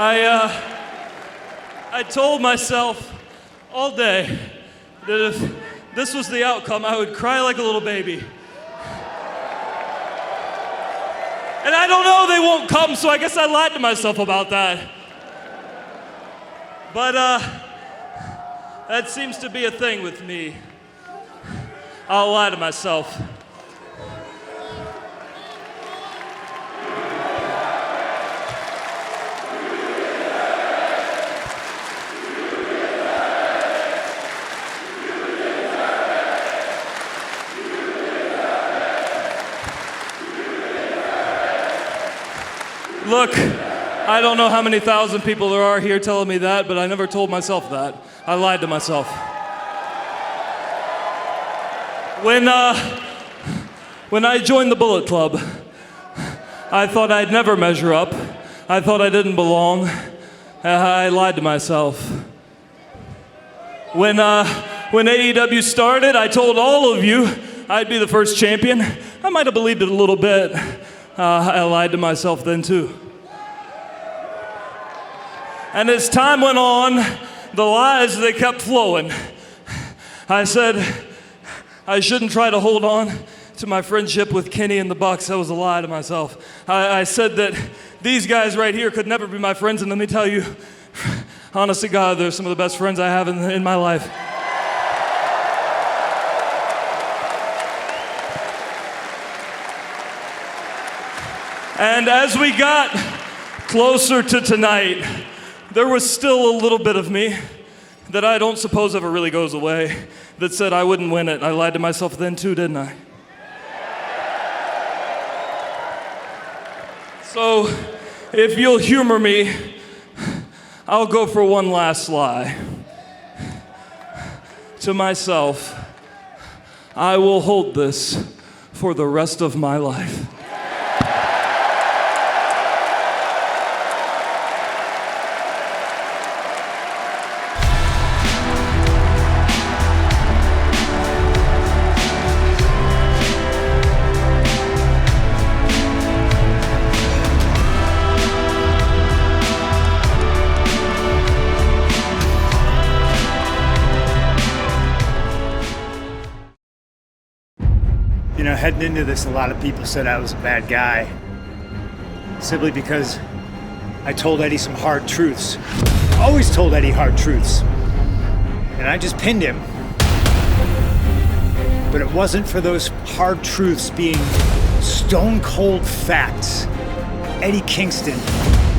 I told myself all day that if this was the outcome, I would cry like a little baby. And I don't know, they won't come, so I guess I lied to myself about that. But that seems to be a thing with me. I'll lie to myself. Look, I don't know how many thousand people there are here telling me that, but I never told myself that. I lied to myself. When I joined the Bullet Club, I thought I'd never measure up. I thought I didn't belong. I lied to myself. When AEW started, I told all of you I'd be the first champion. I might have believed it a little bit. I lied to myself then too. And as time went on, the lies, they kept flowing. I said I shouldn't try to hold on to my friendship with Kenny and the Bucks. That was a lie to myself. I said that these guys right here could never be my friends, and let me tell you, honest to God, they're some of the best friends I have in my life. And as we got closer to tonight, there was still a little bit of me that I don't suppose ever really goes away that said I wouldn't win it. I lied to myself then too, didn't I? So, if you'll humor me, I'll go for one last lie. To myself, I will hold this for the rest of my life. You know, heading into this, a lot of people said I was a bad guy. Simply because I told Eddie some hard truths. Always told Eddie hard truths. And I just pinned him. But it wasn't for those hard truths being stone cold facts. Eddie Kingston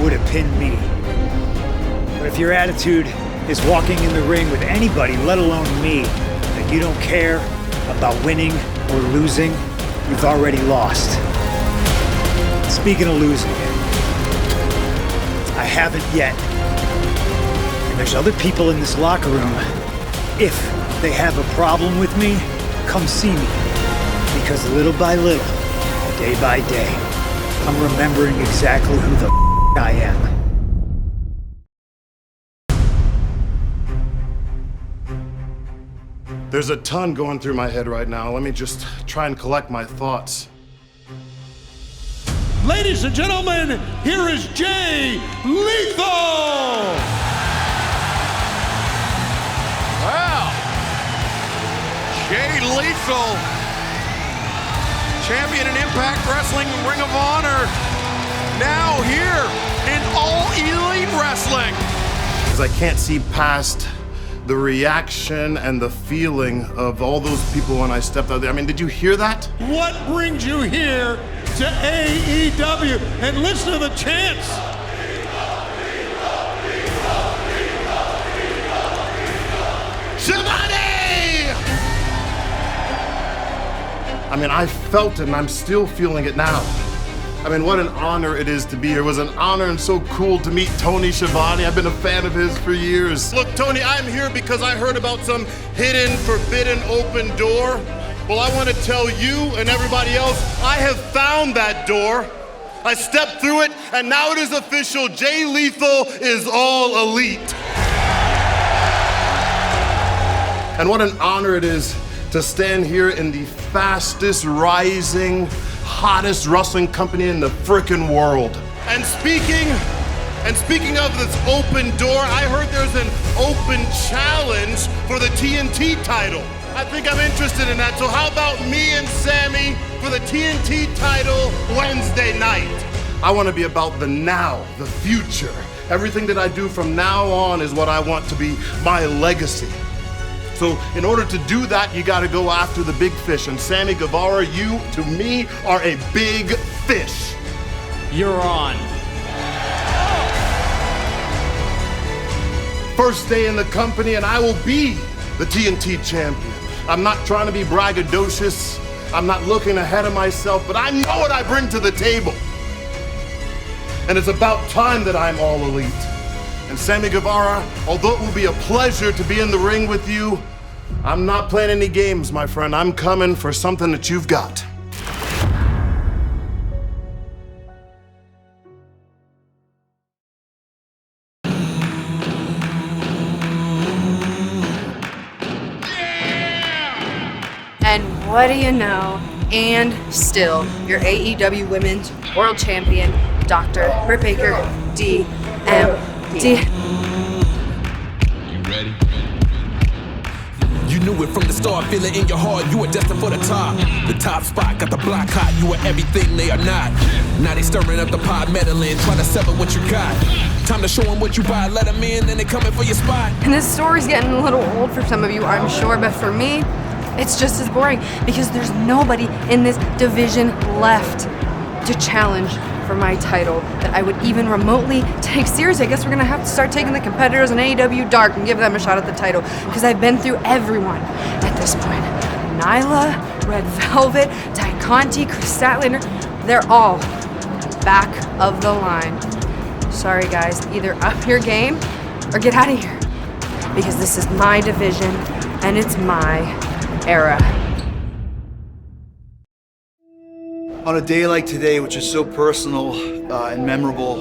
would have pinned me. But if your attitude is walking in the ring with anybody, let alone me, that you don't care about winning or losing, you've already lost. Speaking of losing, I haven't yet. And there's other people in this locker room. If they have a problem with me, come see me. Because little by little, day by day, I'm remembering exactly who the I am. There's a ton going through my head right now. Let me just try and collect my thoughts. Ladies and gentlemen, here is Jay Lethal! Wow. Jay Lethal, champion in Impact Wrestling, Ring of Honor, now here in All Elite Wrestling. Because I can't see past the reaction and the feeling of all those people when I stepped out there. I mean, did you hear that? What brings you here to AEW? And listen to the chants. Shida! I mean, I felt it and I'm still feeling it now. I mean, what an honor it is to be here. It was an honor and so cool to meet Tony Schiavone. I've been a fan of his for years. Look, Tony, I'm here because I heard about some hidden, forbidden, open door. Well, I want to tell you and everybody else, I have found that door. I stepped through it, and now it is official. Jay Lethal is All Elite. And what an honor it is to stand here in the fastest rising, hottest wrestling company in the frickin' world. And speaking And speaking of this open door, I heard there's an open challenge for the TNT title. I think I'm interested in that. So how about me and Sammy for the TNT title Wednesday night? I want to be about the now, the future. Everything that I do from now on is what I want to be my legacy. So in order to do that, you got to go after the big fish. And Sammy Guevara, you, to me, are a big fish. You're on. First day in the company, and I will be the TNT champion. I'm not trying to be braggadocious. I'm not looking ahead of myself, but I know what I bring to the table. And it's about time that I'm all elite. And Sammy Guevara, although it will be a pleasure to be in the ring with you, I'm not playing any games, my friend. I'm coming for something that you've got. And what do you know? And still, your AEW Women's World Champion, Dr. Britt Baker, DMD. You ready? You knew it from the start, feel it in your heart, you were destined for the top. The top spot, got the block hot, you are everything they are not. Now they stirring up the pot, meddling, trying to sell it what you got. Time to show them what you buy, let them in, then they coming for your spot. And this story's getting a little old for some of you, I'm sure, but for me, it's just as boring because there's nobody in this division left to challenge for my title that I would even remotely take seriously. I guess we're gonna have to start taking the competitors in AEW Dark and give them a shot at the title because I've been through everyone at this point. Nyla, Red Velvet, Ty Conti, Chris Statlander, they're all back of the line. Sorry guys, either up your game or get out of here because this is my division and it's my era. On a day like today, which is so personal and memorable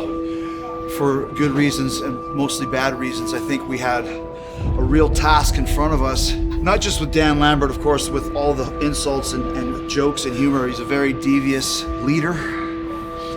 for good reasons and mostly bad reasons, I think we had a real task in front of us. Not just with Dan Lambert, of course, with all the insults and jokes and humor. He's a very devious leader.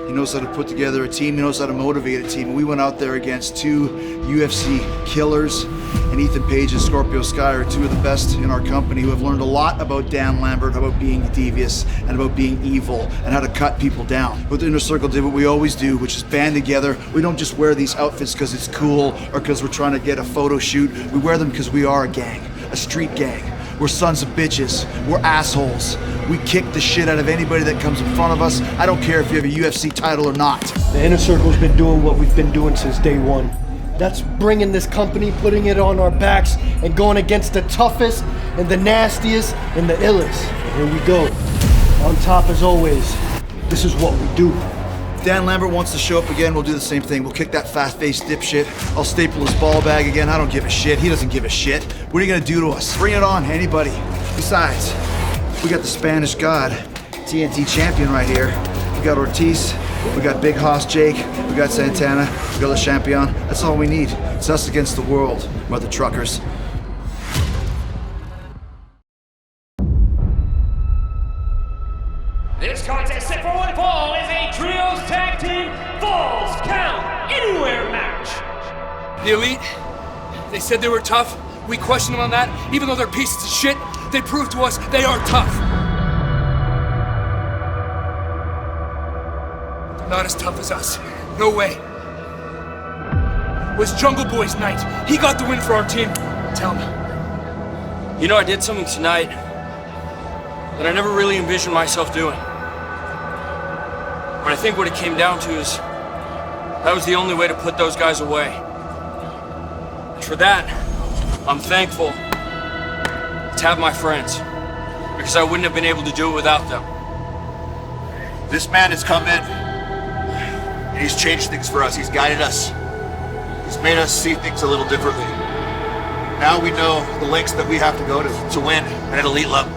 He knows how to put together a team. He knows how to motivate a team. We went out there against two UFC killers, and Ethan Page and Scorpio Sky are two of the best in our company who have learned a lot about Dan Lambert, about being devious and about being evil and how to cut people down. But the Inner Circle did what we always do, which is band together. We don't just wear these outfits because it's cool or because we're trying to get a photo shoot. We wear them because we are a gang, a street gang. We're sons of bitches. We're assholes. We kick the shit out of anybody that comes in front of us. I don't care if you have a UFC title or not. The Inner Circle's been doing what we've been doing since day one. That's bringing this company, putting it on our backs, and going against the toughest and the nastiest and the illest. And here we go. On top as always. This is what we do. If Dan Lambert wants to show up again, we'll do the same thing. We'll kick that fat-faced dipshit. I'll staple his ball bag again. I don't give a shit. He doesn't give a shit. What are you gonna do to us? Bring it on, anybody. Besides, we got the Spanish God, TNT champion right here. We got Ortiz, we got Big Hoss Jake, we got Santana, we got Le Champion. That's all we need. It's us against the world, mother truckers. This contest set for one fall is a trios tag team Falls Count Anywhere match. The Elite, they said they were tough. We questioned them on that. Even though they're pieces of shit, they proved to us they are tough. Not as tough as us. No way. It was Jungle Boy's night. He got the win for our team. Tell me. You know, I did something tonight that I never really envisioned myself doing. But I think what it came down to is that was the only way to put those guys away. And for that, I'm thankful to have my friends, because I wouldn't have been able to do it without them. This man has come in, and he's changed things for us. He's guided us. He's made us see things a little differently. Now we know the lengths that we have to go to win at an elite level.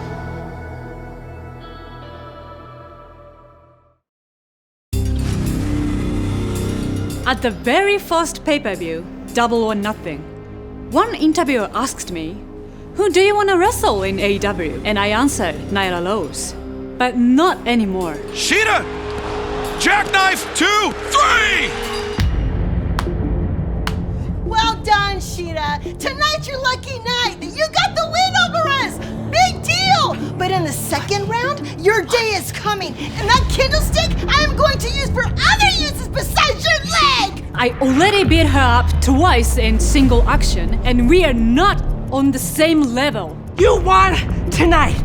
At the very first pay-per-view, Double or Nothing, one interviewer asked me, "Who do you want to wrestle in AEW?" And I answered, Nyla Rose. But not anymore. Shida! Jackknife 2, 3! Shida. Tonight's your lucky night. You got the win over us. Big deal. But in the second round, your day is coming. And that kendo stick I am going to use for other uses besides your leg. I already beat her up twice in single action, and we are not on the same level. You won tonight.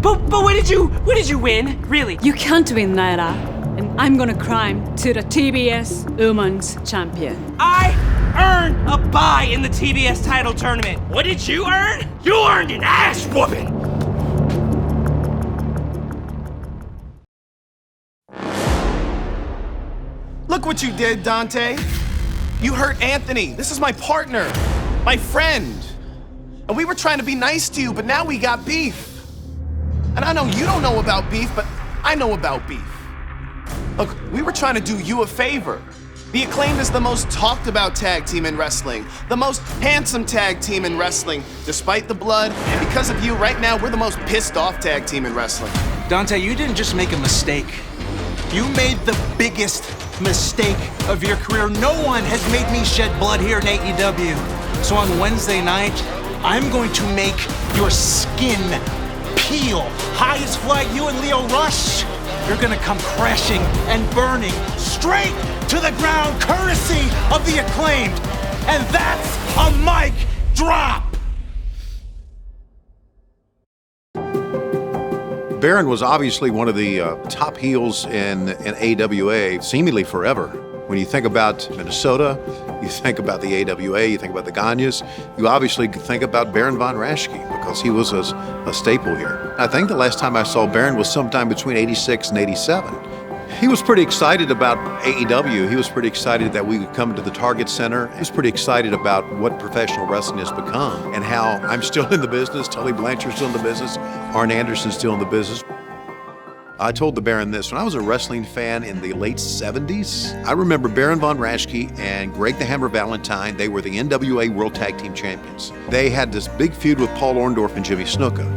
But when did you win? Really? You can't win, Naira. And I'm gonna climb to the TBS Women's Champion. I earned a bye in the TBS title tournament. What did you earn? You earned an ass whooping. Look what you did, Dante. You hurt Anthony. This is my partner, my friend. And we were trying to be nice to you, but now we got beef. And I know you don't know about beef, but I know about beef. Look, we were trying to do you a favor. The Acclaimed is the most talked about tag team in wrestling, the most handsome tag team in wrestling. Despite the blood, and because of you, right now, we're the most pissed off tag team in wrestling. Dante, you didn't just make a mistake. You made the biggest mistake of your career. No one has made me shed blood here in AEW. So on Wednesday night, I'm going to make your skin peel. Highest flight, you and Leo Rush, you're gonna come crashing and burning straight to the ground, courtesy of the Acclaimed. And that's a mic drop. Baron was obviously one of the top heels in AWA seemingly forever. When you think about Minnesota, you think about the AWA, you think about the Ganyas, you obviously think about Baron von Raschke because he was a staple here. I think the last time I saw Baron was sometime between 86 and 87. He was pretty excited about AEW. He was pretty excited that we would come to the Target Center. He was pretty excited about what professional wrestling has become and how I'm still in the business, Tully Blanchard's still in the business, Arn Anderson's still in the business. I told the Baron this, when I was a wrestling fan in the late 70s, I remember Baron von Raschke and Greg the Hammer Valentine. They were the NWA World Tag Team Champions. They had this big feud with Paul Orndorff and Jimmy Snuka.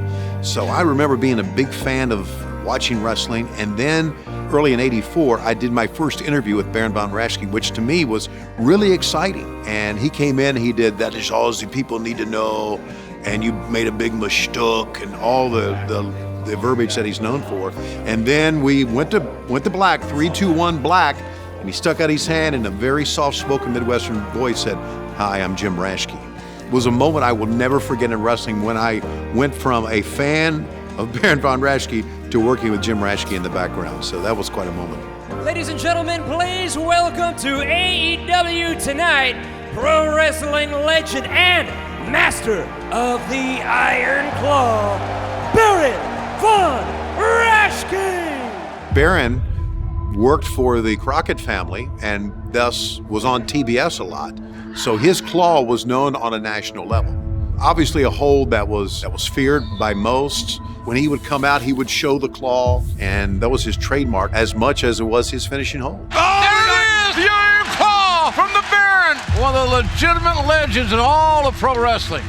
So I remember being a big fan of watching wrestling, and then early in '84, I did my first interview with Baron von Raschke, which to me was really exciting. And he came in, he did "That is all the people need to know," and you made a big mashtuk and all the verbiage that he's known for. And then we went to black, 3, 2, 1 black, and he stuck out his hand in a very soft-spoken Midwestern voice, said, "Hi, I'm Jim Raschke." It was a moment I will never forget in wrestling when I went from a fan of Baron von Raschke to working with Jim Raschke in the background. So that was quite a moment. Ladies and gentlemen, please welcome to AEW Tonight, pro wrestling legend and master of the Iron Claw, Baron von Raschke! Baron worked for the Crockett family and thus was on TBS a lot. So his claw was known on a national level. Obviously a hold that was feared by most. When he would come out, he would show the claw, and that was his trademark as much as it was his finishing hold. Oh, there it is! The Iron Claw from the Baron! One of the legitimate legends in all of pro wrestling.